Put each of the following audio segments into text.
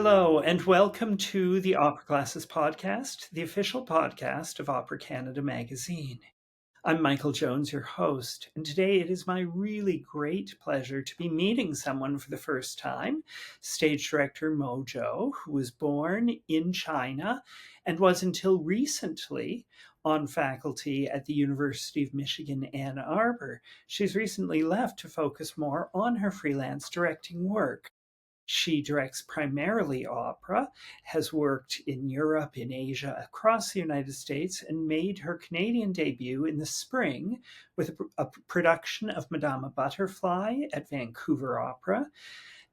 Hello, and welcome to the Opera Classes Podcast, the official podcast of Opera Canada magazine. I'm Michael Jones, your host, and today it is my really great pleasure to be meeting someone for the first time, stage director Mo Zhou, who was born in China and was until recently on faculty at the University of Michigan, Ann Arbor. She's recently left to focus more on her freelance directing work. She directs primarily opera, has worked in Europe, in Asia, across the United States, and made her Canadian debut in the spring with a production of Madama Butterfly at Vancouver Opera.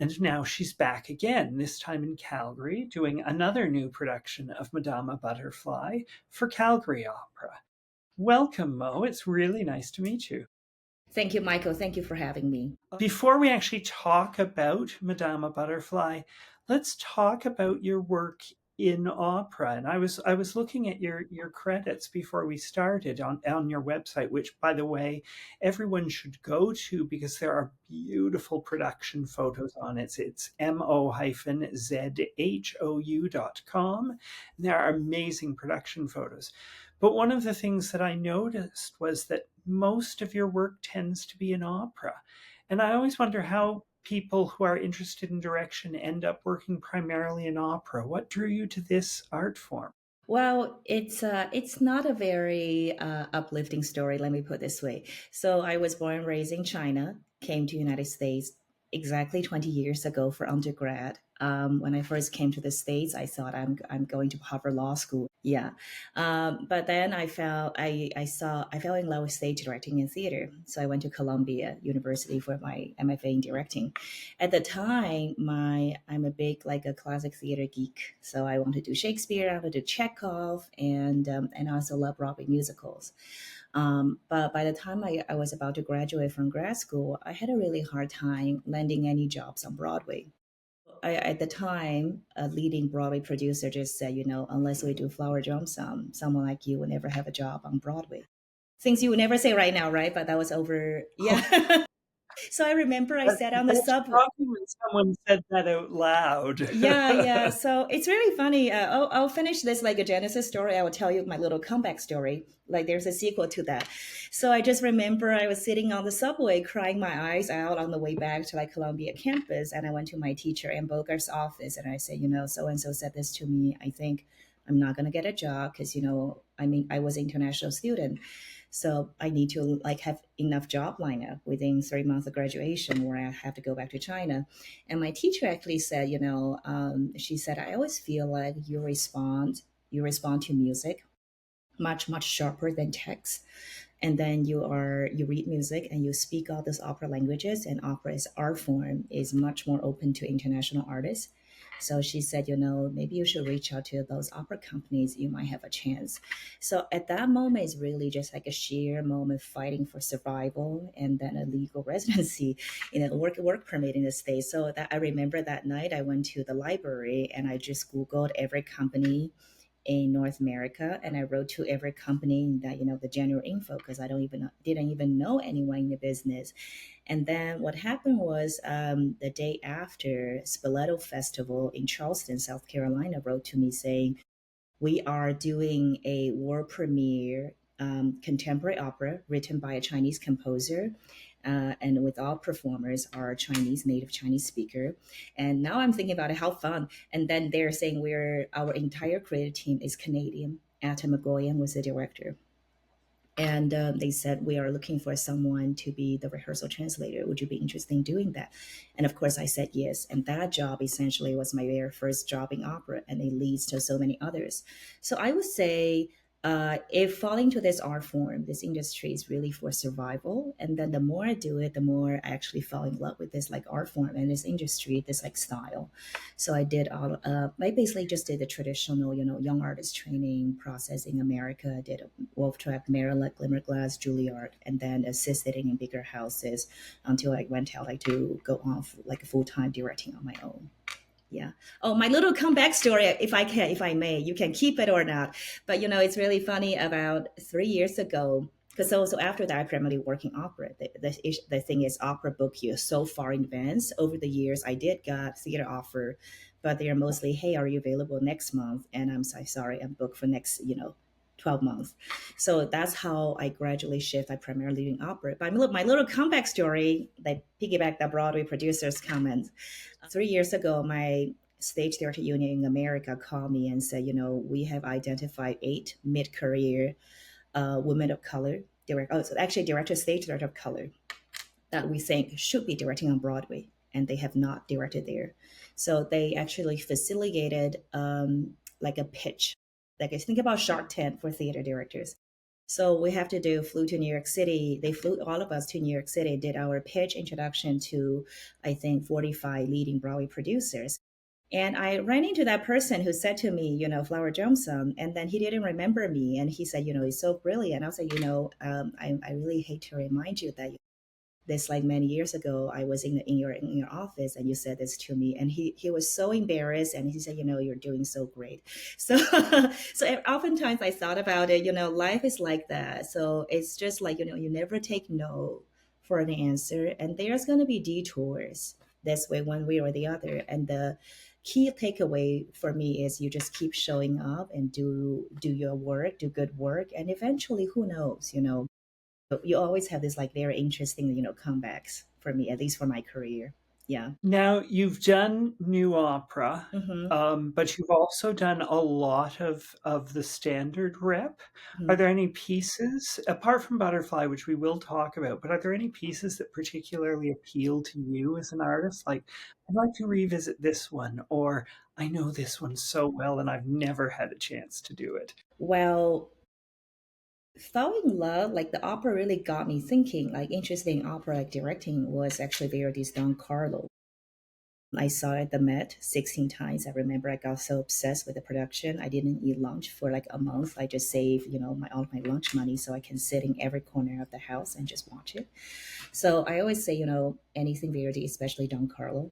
And now she's back again, this time in Calgary, doing another new production of Madama Butterfly for Calgary Opera. Welcome, Mo. It's really nice to meet you. Thank you, Michael. Thank you for having me. Before we actually talk about Madama Butterfly, let's talk about your work in opera. And I was looking at your credits before we started on your website, which, by the way, everyone should go to because there are beautiful production photos on it. It's mo-zhou.com. There are amazing production photos. But one of the things that I noticed was that most of your work tends to be in opera. And I always wonder how people who are interested in direction end up working primarily in opera. What drew you to this art form? Well, it's not a very uplifting story. Let me put it this way. So I was born and raised in China, came to United States exactly 20 years ago for undergrad. When I first came to the States, I thought I'm going to Harvard Law School. Yeah, but then I fell in love with stage directing and theater. So I went to Columbia University for my MFA in directing. At the time, I'm a big like a classic theater geek. So I want to do Shakespeare, I want to do Chekhov, and I also love Broadway musicals. But by the time I was about to graduate from grad school, I had a really hard time landing any jobs on Broadway. At the time, a leading Broadway producer just said, unless we do Flower Drum, someone like you will never have a job on Broadway. Things you would never say right now, right? But that was over. Yeah. So I remember I sat on the That's subway. shocking when someone said that out loud. Yeah. So it's really funny. I'll finish this like a Genesis story. I will tell you my little comeback story. Like there's a sequel to that. So I just remember I was sitting on the subway crying my eyes out on the way back to like Columbia campus. And I went to my teacher Ann Bogart's office and I said, so and so said this to me. I think I'm not going to get a job because, I was an international student. So I need to like have enough job lineup within 3 months of graduation where I have to go back to China. And my teacher actually said, she said, I always feel like you respond to music much sharper than text. And then you read music and you speak all these opera languages, and opera as art form is much more open to international artists. So she said, maybe you should reach out to those opera companies. You might have a chance. So at that moment, it's really just like a sheer moment fighting for survival and then a legal residency in a work permit in the States. So that I remember that night I went to the library and I just Googled every company in North America, and I wrote to every company that the general info because I didn't even know anyone in the business. And then what happened was the day after Spoleto Festival in Charleston, South Carolina, wrote to me saying we are doing a world premiere contemporary opera written by a Chinese composer. And with all performers are Chinese, native Chinese speaker. And now I'm thinking about it, how fun. And then they're saying our entire creative team is Canadian. Atta McGoyan was the director. And they said, we are looking for someone to be the rehearsal translator. Would you be interested in doing that? And of course, I said yes. And that job essentially was my very first job in opera, and it leads to so many others. So I would say if falling to this art form, this industry is really for survival. And then the more I do it, the more I actually fall in love with this like art form and this industry, this like style. So I basically just did the traditional, young artist training process in America. I did Wolf Trap, Maryland, Glimmerglass, Juilliard, and then assisted in bigger houses until I went out like to go on like a full-time directing on my own. Yeah. Oh, my little comeback story, if I may, you can keep it or not. But it's really funny. About 3 years ago, Because so after that, I primarily work in opera. The thing is, opera book you so far in advance. Over the years, I did got theater offer, but they are mostly, hey, are you available next month? And I'm so sorry, I'm booked for next, 12 months. So that's how I gradually shift. I primarily doing opera. But my little comeback story, they piggyback the Broadway producers comment. 3 years ago, my stage theater union in America called me and said, we have identified 8 mid-career women of color, so actually director, stage director of color that we think should be directing on Broadway, and they have not directed there. So they actually facilitated like a pitch, like I think about Shark Tank for theater directors. So we have to do flew to New York City. They flew all of us to New York City, did our pitch introduction to I think 45 leading Broadway producers. And I ran into that person who said to me, Flower Johnson, and then he didn't remember me. And he said, he's so brilliant. I was like, I really hate to remind you that this like many years ago, I was in your office and you said this to me. And he was so embarrassed and he said, you're doing so great. So, so oftentimes I thought about it, life is like that. So it's just like, you never take no for an answer. And there's going to be detours this way, one way or the other. And the key takeaway for me is you just keep showing up and do your work, do good work, and eventually, who knows, you always have this like very interesting, comebacks for me, at least for my career. Yeah. Now, you've done new opera, Hmm. but you've also done a lot of the standard rep. Are Hmm. there any pieces, apart from Butterfly, which we will talk about, but are there any pieces that particularly appeal to you as an artist? Like, I'd like to revisit this one, or I know this one so well and I've never had a chance to do it. Well, fall in love, like the opera really got me thinking, like interesting opera like directing was actually Verdi's Don Carlo. I saw it at the Met 16 times. I remember I got so obsessed with the production. I didn't eat lunch for like a month. I just saved, all of my lunch money so I can sit in every corner of the house and just watch it. So I always say, anything Verdi, especially Don Carlo.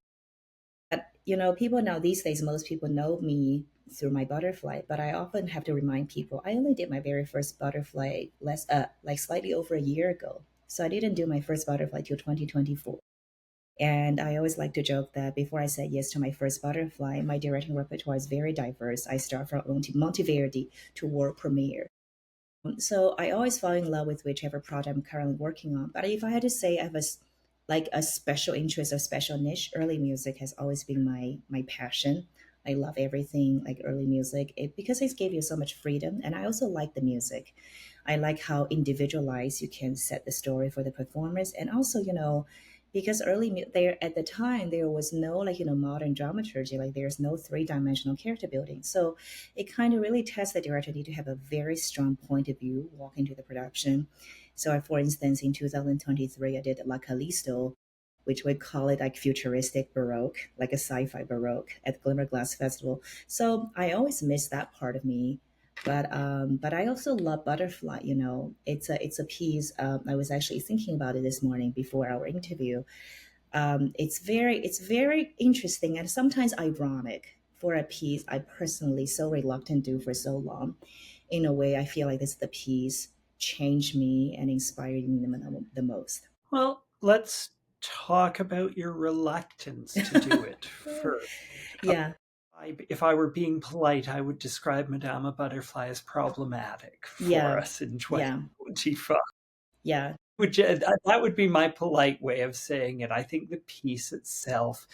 But, people now these days, most people know me through my butterfly, but I often have to remind people I only did my very first butterfly like slightly over a year ago. So I didn't do my first butterfly till 2024. And I always like to joke that before I said yes to my first butterfly, my directing repertoire is very diverse. I start from Monteverdi to world premiere. So I always fall in love with whichever project I'm currently working on. But if I had to say I have like a special interest or special niche, early music has always been my passion. I love everything like early music because it gave you so much freedom. And I also like the music. I like how individualized you can set the story for the performers. And also, because there at the time there was no like modern dramaturgy, like there's no three-dimensional character building. So it kind of really tests the director need to have a very strong point of view walk into the production. So, for instance, in 2023, I did La Callisto, which we call it like futuristic Baroque, like a sci-fi Baroque at the Glimmer Glass Festival. So I always miss that part of me. But I also love Butterfly. It's a piece. I was actually thinking about it this morning before our interview. It's very interesting and sometimes ironic for a piece I personally so reluctant to do for so long. In a way, I feel like this the piece changed me and inspired me the most. Well, let's talk about your reluctance to do it first. Yeah, If I were being polite, I would describe Madama Butterfly as problematic for yeah, us in yeah, 2025. yeah. That would be my polite way of saying it. I think the piece itself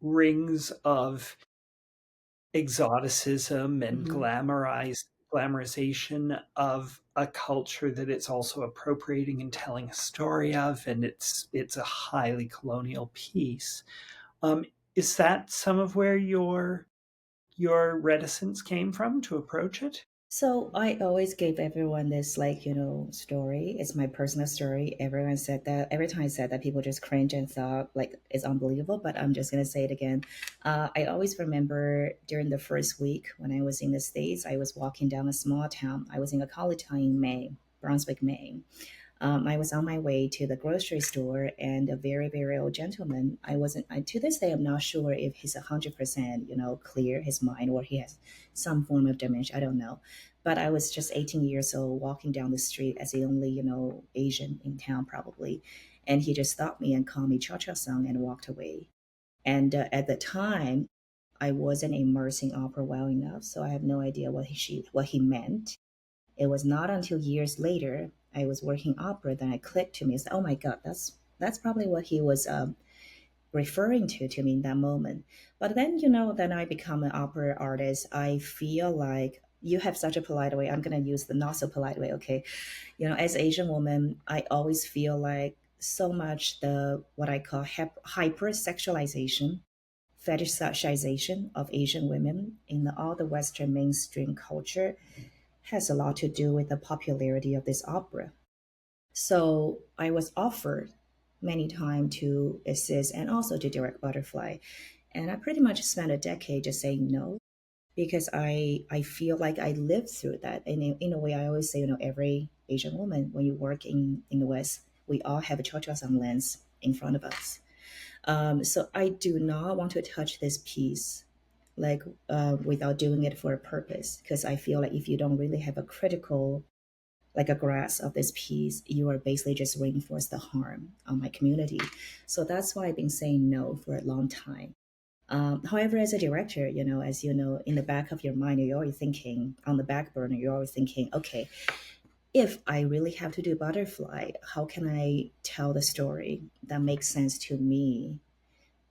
rings of exoticism and Hmm. glamorization of a culture that it's also appropriating and telling a story of, and it's a highly colonial piece. Um, is that some of where your reticence came from to approach it? So I always gave everyone this like, story. It's my personal story. Everyone said that every time I said that people just cringe and thought like it's unbelievable, but I'm just gonna say it again. I always remember during the first week when I was in the States, I was walking down a small town. I was in a college town in Maine, Brunswick, Maine. I was on my way to the grocery store, and a very, very old gentleman. I wasn't. To this day, I'm not sure if he's 100%, clear his mind, or he has some form of dementia. I don't know. But I was just 18 years old, walking down the street as the only, Asian in town, probably, and he just stopped me and called me Cha Cha Song and walked away. And at the time, I wasn't immersing opera well enough, so I have no idea what he meant. It was not until years later I was working opera that I clicked to me. It's, oh my God, that's probably what he was referring to me in that moment. But then, then I become an opera artist. I feel like you have such a polite way. I'm going to use the not so polite way. Okay. As Asian woman, I always feel like so much the what I call hyper sexualization, fetishization of Asian women in all the Western mainstream culture has a lot to do with the popularity of this opera. So I was offered many times to assist and also to direct Butterfly. And I pretty much spent a decade just saying no because I feel like I lived through that. And in a way, I always say, every Asian woman, when you work in the West, we all have a Chochosang lens in front of us. So I do not want to touch this piece like without doing it for a purpose, because I feel like if you don't really have a critical like a grasp of this piece, you are basically just reinforce the harm on my community. So that's why I've been saying no for a long time. However, as a director, as you know, in the back of your mind, you're always thinking on the back burner, you're always thinking, okay, if I really have to do Butterfly, how can I tell the story that makes sense to me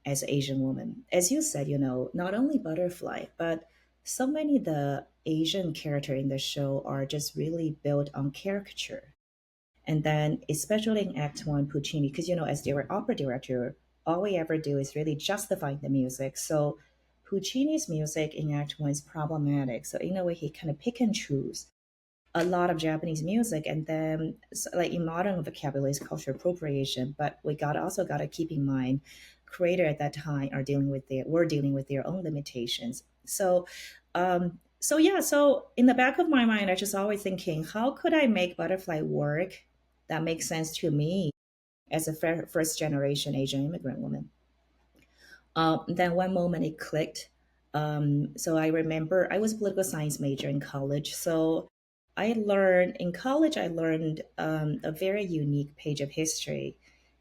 as an Asian woman? As you said, not only Butterfly, but so many of the Asian character in the show are just really built on caricature. And then, especially in Act One, Puccini, because as the opera director, all we ever do is really justify the music. So Puccini's music in Act One is problematic. So in a way, he kind of pick and choose a lot of Japanese music, and then like in modern vocabulary, it's cultural appropriation. But we got to keep in mind, creator at that time are dealing with were dealing with their own limitations. So yeah, so in the back of my mind, I just always thinking, how could I make Butterfly work that makes sense to me as a first generation Asian immigrant woman? Then one moment it clicked. So I remember I was a political science major in college. So I learned in college, I learned a very unique page of history.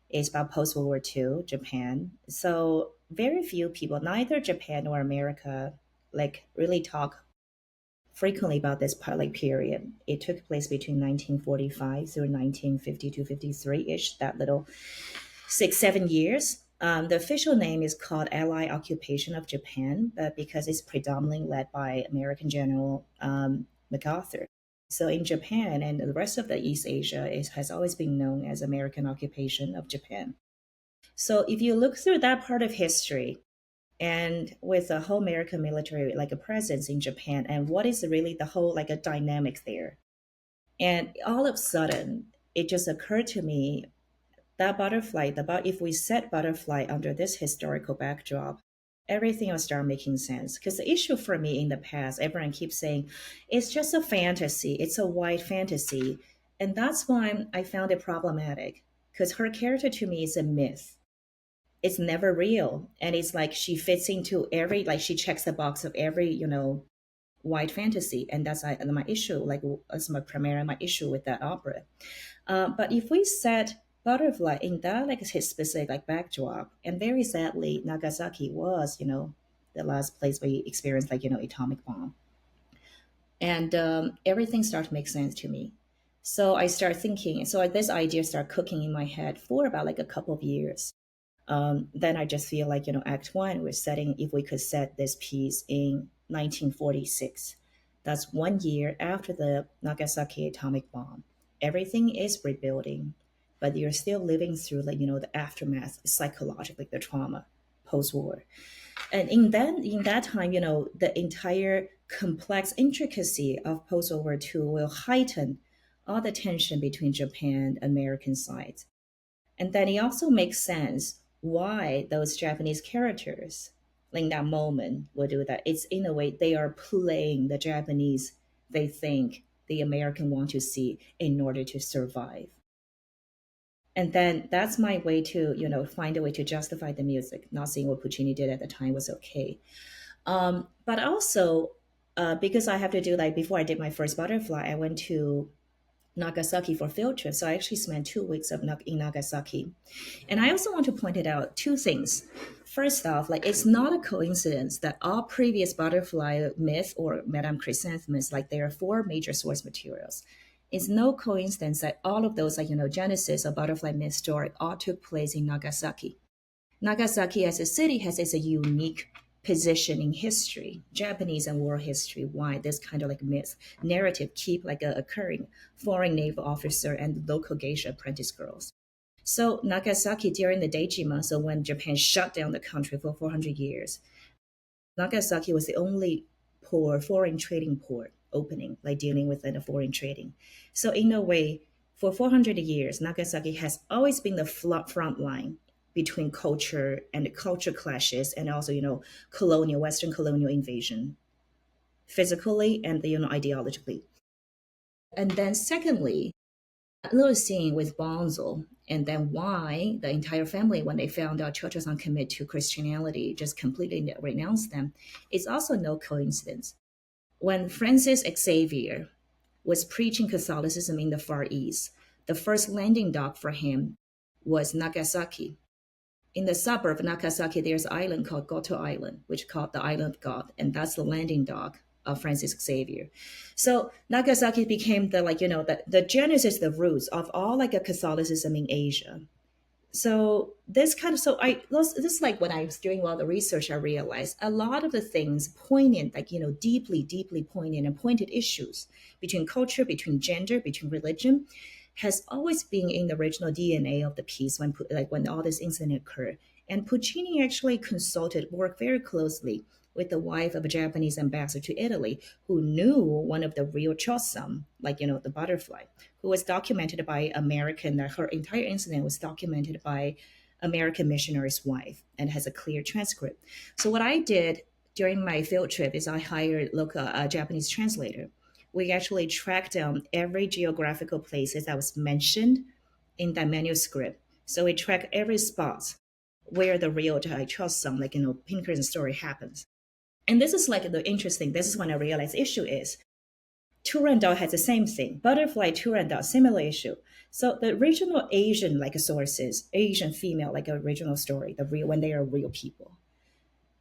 It's about post World War II, Japan. So very few people, neither Japan nor America, like really talk frequently about this part like period. It took place between 1945 through 1952, 53 ish, that little 6, 7 years. The official name is called Allied Occupation of Japan, but because it's predominantly led by American General MacArthur. So in Japan and the rest of the East Asia, it has always been known as American occupation of Japan. So if you look through that part of history, and with the whole American military like a presence in Japan, and what is really the whole like a dynamic there, and all of a sudden it just occurred to me that butterfly, if we set butterfly under this historical backdrop, everything will start making sense. Because the issue for me in the past, everyone keeps saying, it's just a fantasy, it's a white fantasy. And that's why I found it problematic. Because her character to me is a myth. It's never real. And it's like she fits into every, like she checks the box of every, white fantasy. And that's my issue, like that's my issue with that opera. But if we set Butterfly in that like his specific like backdrop, and very sadly, Nagasaki was the last place we experienced like atomic bomb, and everything started to make sense to me. So I started thinking. So this idea started cooking in my head for about like a couple of years. Then I just feel like Act One we're setting if we could set this piece in 1946. That's 1 year after the Nagasaki atomic bomb. Everything is rebuilding, but you're still living through like the aftermath psychologically, the trauma post war. And in that time, the entire complex intricacy of post World War II will heighten all the tension between Japan and American sides. And then it also makes sense why those Japanese characters in that moment will do that. It's in a way they are playing the Japanese they think the American want to see in order to survive. And then that's my way to, find a way to justify the music. Not saying what Puccini did at the time was okay. But also, because I have to do, like, before I did my first butterfly, I went to Nagasaki for field trip. So I actually spent 2 weeks in Nagasaki. And I also want to point it out two things. First off, like, it's not a coincidence that all previous butterfly myth or Madame Chrysanthemums, like, there are four major source materials. It's no coincidence that all of those, like, genesis of butterfly myth story all took place in Nagasaki. Nagasaki as a city has its a unique position in history, Japanese and world history, why this kind of like myth narrative keep like occurring, foreign naval officer and local geisha apprentice girls. So Nagasaki during the Dejima, so when Japan shut down the country for 400 years, Nagasaki was the only port, foreign trading port opening, like dealing with the foreign trading. So in a way, for 400 years, Nagasaki has always been the front line between culture and culture clashes, and also colonial Western colonial invasion, physically and ideologically. And then secondly, a little scene with Bonzo, and then why the entire family, when they found out Chocho-san commit to Christianity, just completely renounced them. It's also no coincidence. When Francis Xavier was preaching Catholicism in the Far East, the first landing dock for him was Nagasaki. In the suburb of Nagasaki, there's an island called Goto Island, which is called the Island of God, and that's the landing dock of Francis Xavier. So Nagasaki became the the genesis, the roots of all like a Catholicism in Asia. So this kind of this is like when I was doing all the research, I realized a lot of the things poignant, like deeply poignant and pointed issues between culture, between gender, between religion, has always been in the original DNA of the piece when all this incident occurred. And Puccini actually worked very closely with the wife of a Japanese ambassador to Italy, who knew one of the real Choson, like the butterfly, who was documented by American. Her entire incident was documented by American missionary's wife and has a clear transcript. So what I did during my field trip is I hired local Japanese translator. We actually tracked down every geographical places that was mentioned in that manuscript. So we track every spot where the real Choson, Pinkerton story happens. And this is like the interesting. This is when I realized issue is Turandot has the same thing. Butterfly Turandot, similar issue. So the original Asian like sources, Asian female like original story, the real when they are real people.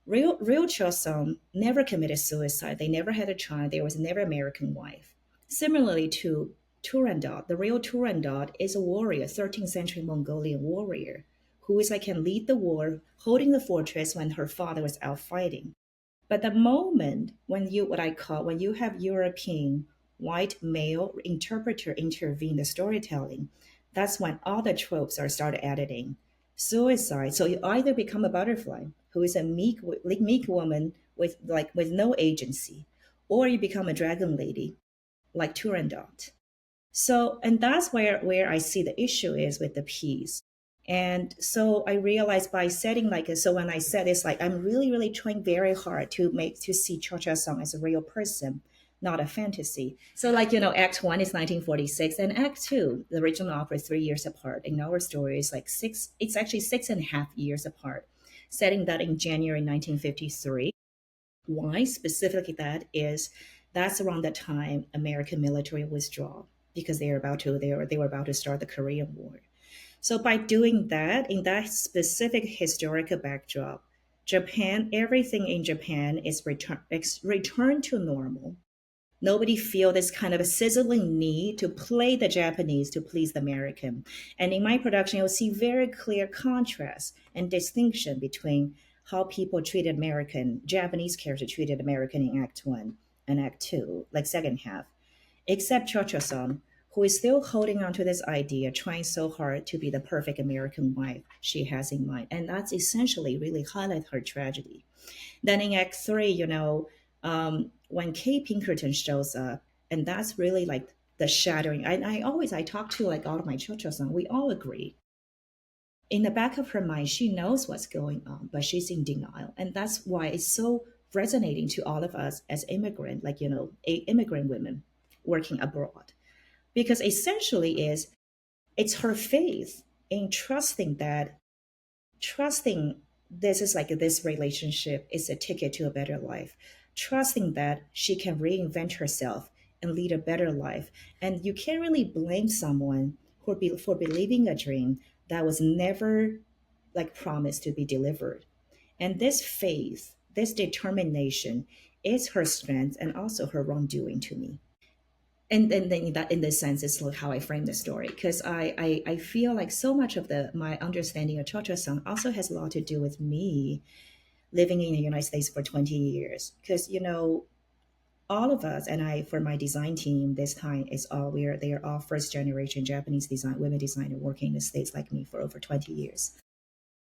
Real Choson never committed suicide. They never had a child. There was never American wife. Similarly to Turandot, the real Turandot is a warrior, 13th century Mongolian warrior, who is like can lead the war, holding the fortress when her father was out fighting. But the moment when when you have European white male interpreter intervene the storytelling, that's when all the tropes are started editing. Suicide. So you either become a butterfly, who is a meek woman with no agency, or you become a dragon lady, like Turandot. So, and that's where I see the issue is with the piece. And so I realized by setting so when I said it's like I'm really trying very hard to see Cho Cha Song as a real person, not a fantasy. So Act One is 1946, and Act Two, the original opera, is 3 years apart. And our story is like six. It's actually 6.5 years apart, setting that in January 1953. Why specifically that's around the time American military withdrawal, because they were about to start the Korean War. So by doing that in that specific historical backdrop, everything in Japan is returned to normal. Nobody feel this kind of a sizzling need to play the Japanese to please the American. And in my production, you'll see very clear contrast and distinction between how people treated Japanese character treated American in Act One and Act Two, like second half, except Cho-Cho-san, who is still holding on to this idea, trying so hard to be the perfect American wife she has in mind. And that's essentially really highlight her tragedy. Then in Act Three, when Kay Pinkerton shows up, and that's really like the shattering. I talk to like all of my Cho-Cho-san, we all agree. In the back of her mind, she knows what's going on, but she's in denial. And that's why it's so resonating to all of us as immigrant, immigrant women working abroad. Because essentially it's her faith in trusting this is like this relationship is a ticket to a better life, trusting that she can reinvent herself and lead a better life. And you can't really blame someone for believing a dream that was never like promised to be delivered. And this faith, this determination is her strength and also her wrongdoing to me. And then that in this sense is like how I frame the story, because I feel like so much of the my understanding of cha-cha song also has a lot to do with me living in the United States for 20 years. Because all of us, and I for my design team this time is all they are all first generation Japanese design women designer working in the States like me for over 20 years.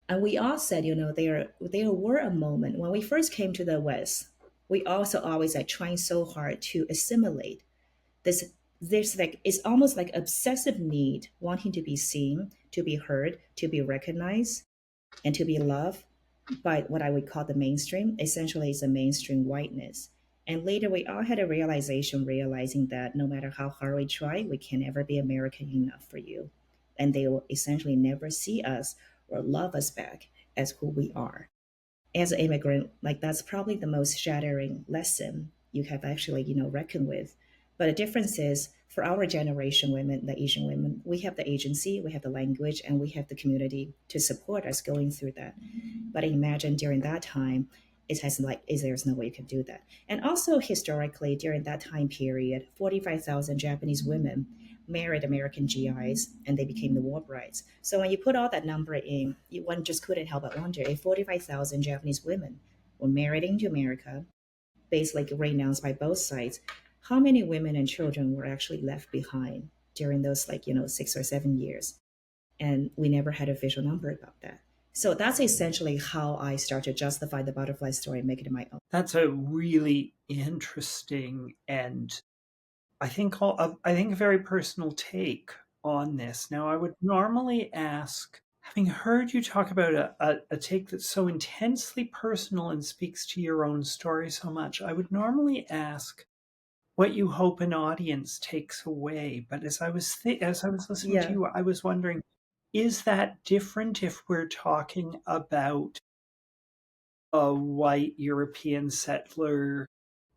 And we all said, there were a moment when we first came to the West, we also always like trying so hard to assimilate this there's like it's almost like obsessive need wanting to be seen, to be heard, to be recognized, and to be loved by what I would call the mainstream. Essentially it's a mainstream whiteness. And later we all had a realization realizing that no matter how hard we try, we can never be American enough for you, and they will essentially never see us or love us back as who we are as an immigrant. Like that's probably the most shattering lesson you have actually reckoned with. But the difference is for our generation women, the Asian women, we have the agency, we have the language, and we have the community to support us going through that. But imagine during that time, it has like is there's no way you can do that. And also historically during that time period, 45,000 Japanese women married American GIs and they became the war brides. So when you put all that number in, one just couldn't help but wonder if 45,000 Japanese women were married into America, basically renounced by both sides, how many women and children were actually left behind during those 6 or 7 years? And we never had a official number about that. So that's essentially how I start to justify the butterfly story and make it my own. That's a really interesting and I think a very personal take on this. Now, I would normally ask, having heard you talk about a take that's so intensely personal and speaks to your own story so much, I would normally ask what you hope an audience takes away. But as I was listening to Yeah. you, I was wondering, is that different if we're talking about a white European settler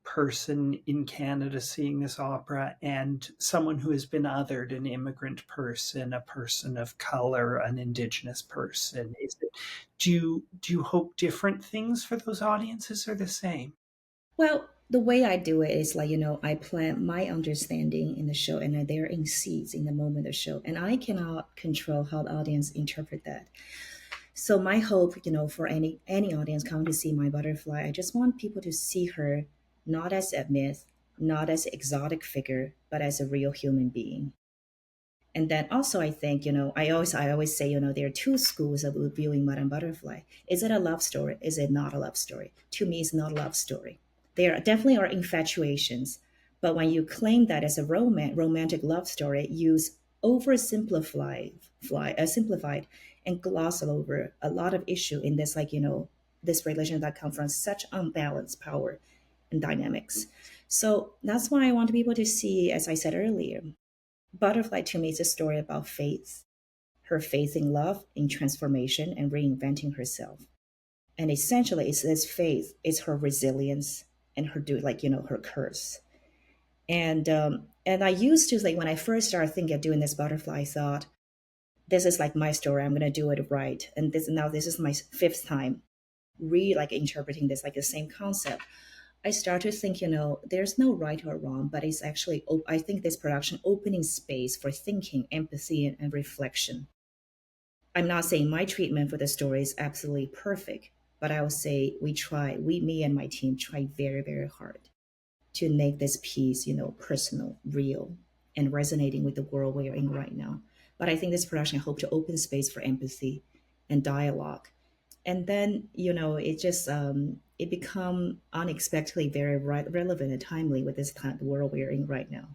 person in Canada seeing this opera and someone who has been othered, an immigrant person, a person of color, an indigenous person? Do you hope different things for those audiences or the same? Well, the way I do it is I plant my understanding in the show and they're in seeds in the moment of the show. And I cannot control how the audience interpret that. So my hope, for any audience coming to see my butterfly, I just want people to see her not as a myth, not as an exotic figure, but as a real human being. And then also, I think, I always say, there are two schools of viewing Madame Butterfly. Is it a love story? Is it not a love story? To me, it's not a love story. There definitely are infatuations, but when you claim that as a romantic love story, use simplified and gloss over a lot of issue in this, this relation that comes from such unbalanced power and dynamics. So that's why I want people to see, as I said earlier, Butterfly to me is a story about faith, her faith in love, in transformation, and reinventing herself. And essentially, it's this faith, it's her resilience, and her her curse. And I used to like when I first started thinking of doing this butterfly, I thought this is like my story. I'm gonna do it right. And this is my fifth time interpreting this like the same concept. I started to think, there's no right or wrong, but it's actually, I think this production opening space for thinking, empathy, and reflection. I'm not saying my treatment for the story is absolutely perfect, but I would say me and my team tried very, very hard to make this piece, personal, real, and resonating with the world we're in right now. But I think this production I hope to open space for empathy and dialogue. And then it become unexpectedly very relevant and timely with this kind of world we're in right now.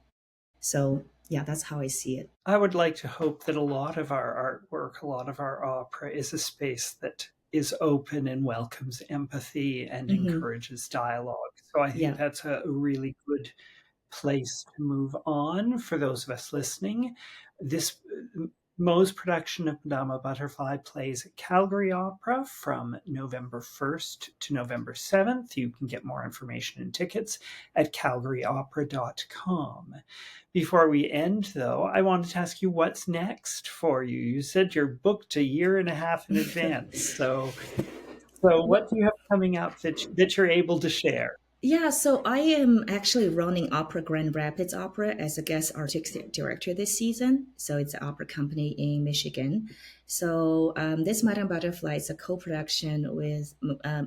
So yeah, that's how I see it. I would like to hope that a lot of our artwork, a lot of our opera is a space that is open and welcomes empathy and Hmm. encourages dialogue. So I think Yeah. that's a really good place to move on for those of us listening. This Mo's production of Madama Butterfly plays at Calgary Opera from November 1st to November 7th. You can get more information and tickets at calgaryopera.com. Before we end, though, I wanted to ask you what's next for you. You said you're booked a year and a half in advance. So what do you have coming up that you're able to share? Yeah, so I am actually running Opera Grand Rapids Opera as a guest artistic director this season. So it's an opera company in Michigan. So this Madame Butterfly is a co-production with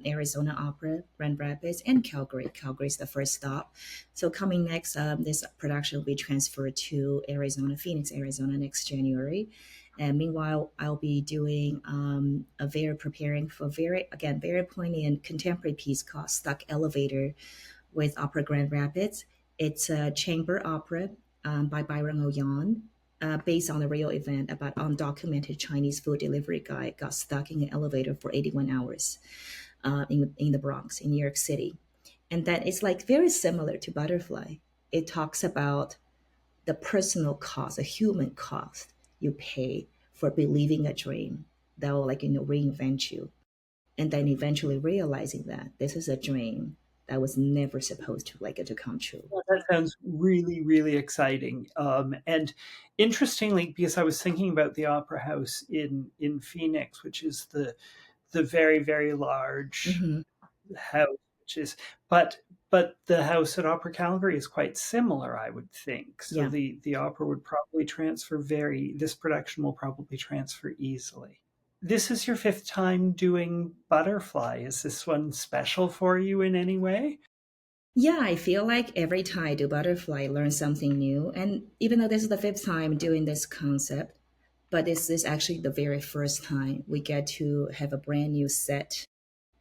Arizona Opera Grand Rapids and Calgary. Calgary is the first stop. So coming next, this production will be transferred to Arizona, Phoenix, Arizona next January. And meanwhile, I'll be doing preparing for very poignant contemporary piece called Stuck Elevator with Opera Grand Rapids. It's a chamber opera by Byron Oyan, based on a real event about undocumented Chinese food delivery guy got stuck in an elevator for 81 hours in the Bronx, in New York City. And that is like very similar to Butterfly. It talks about the personal cost, a human cost you pay for believing a dream that will reinvent you, and then eventually realizing that this is a dream that was never supposed to come true. Well, that sounds really, really exciting. And interestingly, because I was thinking about the Opera House in Phoenix, which is the very, very large Hmm. house, which is but the house at Opera Calgary is quite similar, I would think. So Yeah. the opera would probably this production will probably transfer easily. This is your fifth time doing Butterfly. Is this one special for you in any way? Yeah, I feel like every time I do Butterfly, I learn something new. And even though this is the fifth time doing this concept, but this is actually the very first time we get to have a brand new set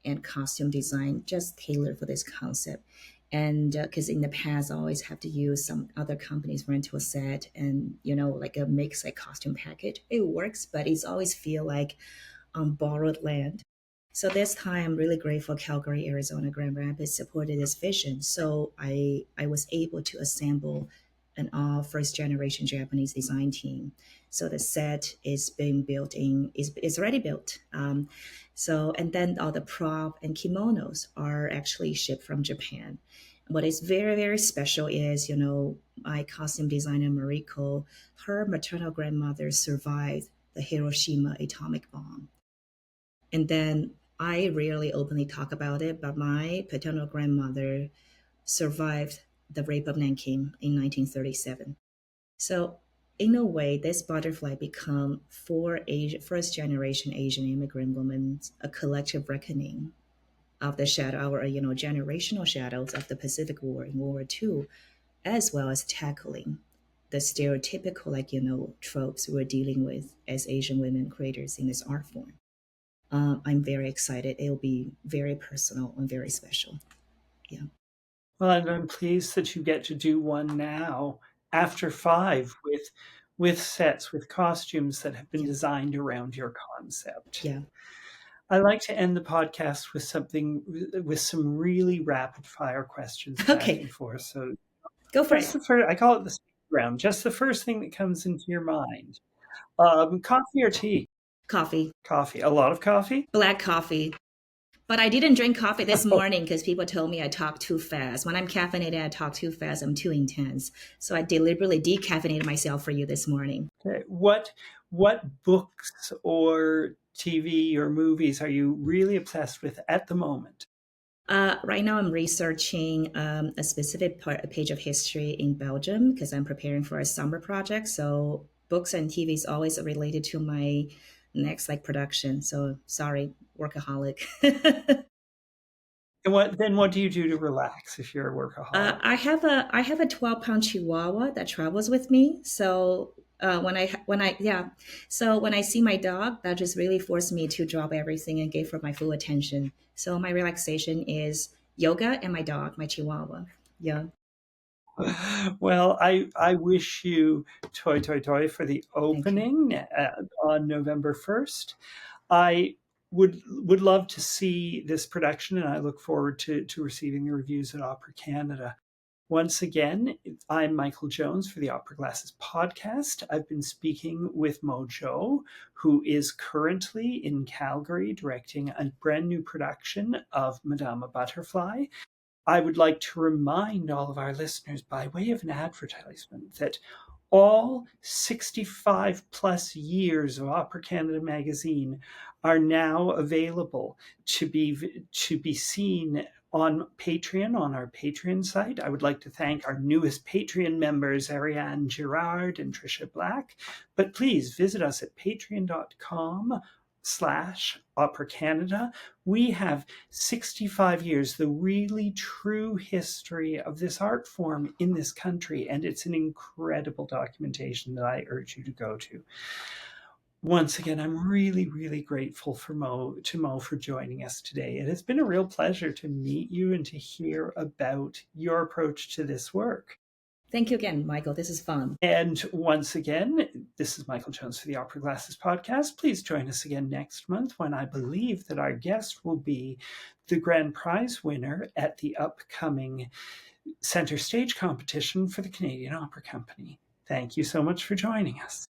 and costume design just tailored for this concept. And because in the past, I always have to use some other companies rental set and like a mix like costume package. It works, but it's always feel like on borrowed land. So this time, I'm really grateful Calgary, Arizona, Grand Rapids supported this vision. So I was able to assemble an all first generation Japanese design team. So the set is being built is already built. So and then all the prop and kimonos are actually shipped from Japan. What is very very special is my costume designer Mariko, her maternal grandmother survived the Hiroshima atomic bomb. And then I rarely openly talk about it, but my paternal grandmother survived the rape of Nanking in 1937. So in a way, this butterfly become for first generation Asian immigrant women a collective reckoning of the shadow or generational shadows of the Pacific War and World War II, as well as tackling the stereotypical tropes we're dealing with as Asian women creators in this art form. I'm very excited. It'll be very personal and very special. Yeah. Well, I'm pleased that you get to do one now after five with sets, with costumes that have been Yeah. designed around your concept. Yeah. I like to end the podcast with some really rapid fire questions back Okay. and forth. So Go for just it. the first, I call it the speed round. Just the first thing that comes into your mind. Coffee or tea? Coffee. Coffee. A lot of coffee? Black coffee. But I didn't drink coffee this morning because people told me I talk too fast. When I'm caffeinated, I talk too fast. I'm too intense. So I deliberately decaffeinated myself for you this morning. Okay. What books or TV or movies are you really obsessed with at the moment? Right now, I'm researching a specific page of history in Belgium because I'm preparing for a summer project. So books and TV is always related to my next production. So sorry, workaholic. And what do you do to relax if you're a workaholic? I have a 12-pound Chihuahua that travels with me. So when I see my dog, that just really forced me to drop everything and give her my full attention. So my relaxation is yoga and my dog, my Chihuahua. Yeah, Well, I wish you toi toi toi for the thank you. opening on November 1st. I would love to see this production, and I look forward to receiving the reviews at Opera Canada. Once again, I'm Michael Jones for the Opera Glasses podcast. I've been speaking with Mo Zhou, who is currently in Calgary directing a brand new production of Madama Butterfly. I would like to remind all of our listeners, by way of an advertisement, that all 65 plus years of Opera Canada magazine are now available to be seen on Patreon, on our Patreon site. I would like to thank our newest Patreon members, Ariane Girard and Tricia Black. But please visit us at patreon.com/Opera Canada. We have 65 years, the really true history of this art form in this country, and it's an incredible documentation that I urge you to go to. Once again, I'm really, really grateful to Mo for joining us today. It has been a real pleasure to meet you and to hear about your approach to this work. Thank you again, Michael. This is fun. And once again, this is Michael Jones for the Opera Glasses podcast. Please join us again next month when I believe that our guest will be the grand prize winner at the upcoming Center Stage competition for the Canadian Opera Company. Thank you so much for joining us.